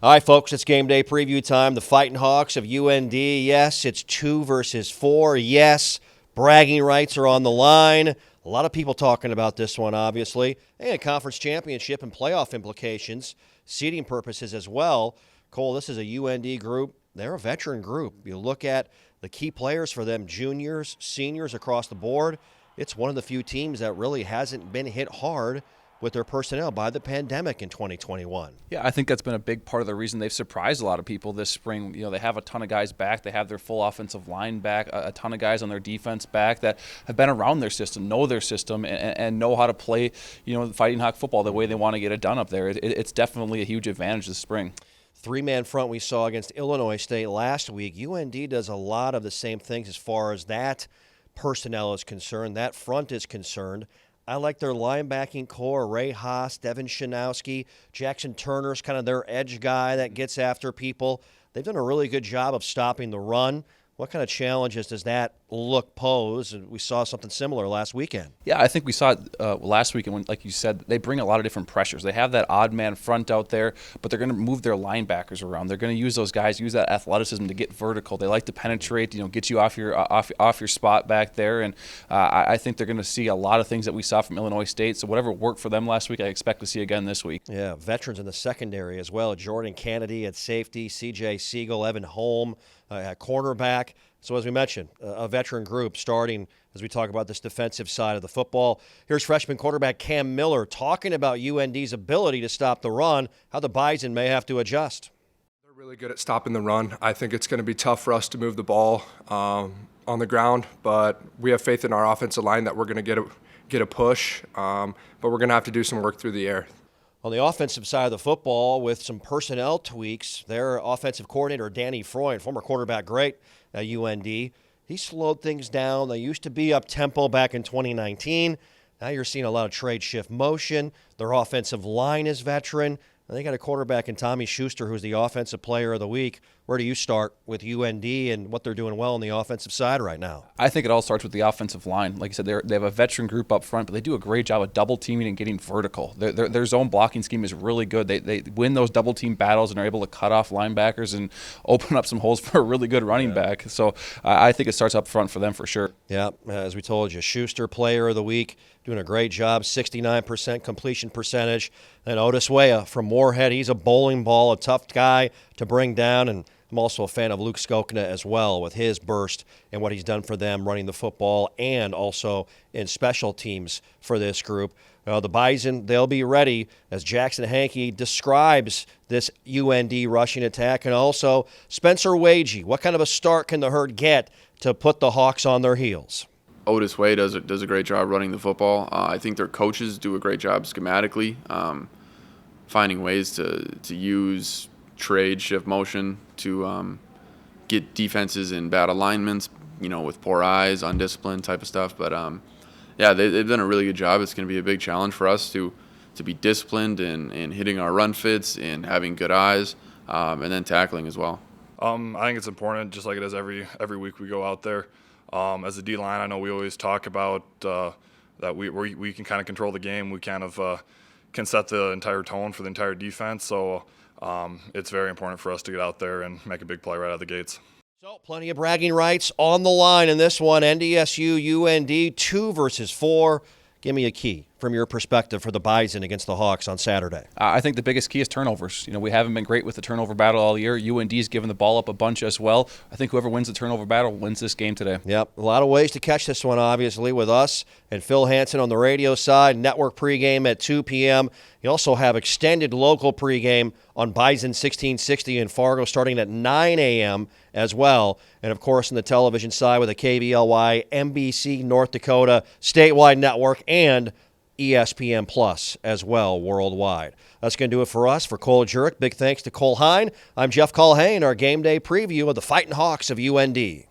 All right, folks, it's game day preview time. The Fighting Hawks of UND. Yes, it's 2 versus 4. Yes, bragging rights are on the line. A lot of people talking about this one, obviously. And conference championship and playoff implications, seeding purposes as well. Cole, this is a UND group. They're a veteran group. You look at the key players for them, juniors, seniors across the board. It's one of the few teams that really hasn't been hit hard with their personnel by the pandemic in 2021. Yeah, I think that's been a big part of the reason they've surprised a lot of people this spring. You know, they have a ton of guys back. They have their full offensive line back, a ton of guys on their defense back that have been around their system, know their system, and know how to play, Fighting Hawk football the way they want to get it done up there. It's definitely a huge advantage this spring. Three-man front we saw against Illinois State last week. UND does a lot of the same things as far as that personnel is concerned, that front is concerned. I like their linebacking core, Ray Haas, Devin Shanowski. Jackson Turner's kind of their edge guy that gets after people. They've done a really good job of stopping the run. What kind of challenges does that look pose? And we saw something similar last weekend. Yeah, I think we saw it last weekend when, like you said, they bring a lot of different pressures. They have that odd man front out there, but they're going to move their linebackers around. They're going to use those guys, use that athleticism to get vertical. They like to penetrate, get you off your spot back there. And I think they're going to see a lot of things that we saw from Illinois State. So whatever worked for them last week, I expect to see again this week. Yeah, veterans in the secondary as well. Jordan Kennedy at safety, C.J. Siegel, Evan Holm at cornerback. So as we mentioned, a veteran group starting as we talk about this defensive side of the football. Here's freshman quarterback Cam Miller talking about UND's ability to stop the run, how the Bison may have to adjust. They're really good at stopping the run. I think it's going to be tough for us to move the ball on the ground, but we have faith in our offensive line that we're going to get a push, but we're going to have to do some work through the air. On the offensive side of the football, with some personnel tweaks, their offensive coordinator, Danny Freund, former quarterback great at UND, he slowed things down. They used to be up-tempo back in 2019. Now you're seeing a lot of trade shift motion. Their offensive line is veteran. And they got a quarterback in Tommy Schuster, who's the offensive player of the week. Where do you start with UND and what they're doing well on the offensive side right now? I think it all starts with the offensive line. Like you said, they have a veteran group up front, but they do a great job of double teaming and getting vertical. Their zone blocking scheme is really good. They win those double team battles and are able to cut off linebackers and open up some holes for a really good running back. So I think it starts up front for them for sure. Yeah, as we told you, Schuster player of the week, doing a great job, 69% completion percentage. And Otis Weah from Moorhead, he's a bowling ball, a tough guy to bring down. And I'm also a fan of Luke Skokna as well with his burst and what he's done for them running the football and also in special teams for this group. The Bison, they'll be ready as Jackson Hankey describes this UND rushing attack. And also Spencer Wagee, what kind of a start can the Herd get to put the Hawks on their heels? Otis Way does a great job running the football. I think their coaches do a great job schematically, finding ways to use trade, shift motion to get defenses in bad alignments, with poor eyes, undisciplined type of stuff. But, they've done a really good job. It's going to be a big challenge for us to be disciplined in hitting our run fits and having good eyes and then tackling as well. I think it's important, just like it is every week we go out there. As a D-line, I know we always talk about that we can kind of control the game. We kind of can set the entire tone for the entire defense. So it's very important for us to get out there and make a big play right out of the gates. So plenty of bragging rights on the line in this one. NDSU, UND, 2 versus 4. Give me a key from your perspective for the Bison against the Hawks on Saturday. I think the biggest key is turnovers. We haven't been great with the turnover battle all year. UND's given the ball up a bunch as well. I think whoever wins the turnover battle wins this game today. Yep, a lot of ways to catch this one, obviously, with us and Phil Hansen on the radio side. Network pregame at 2 p.m. You also have extended local pregame on Bison 1660 in Fargo starting at 9 a.m. as well. And, of course, on the television side with a KVLY, NBC, North Dakota, statewide network, and ESPN Plus as well worldwide. That's going to do it for us. For Cole Jirik, big thanks to Culhane. I'm Jeff Culhane, our game day preview of the Fighting Hawks of UND.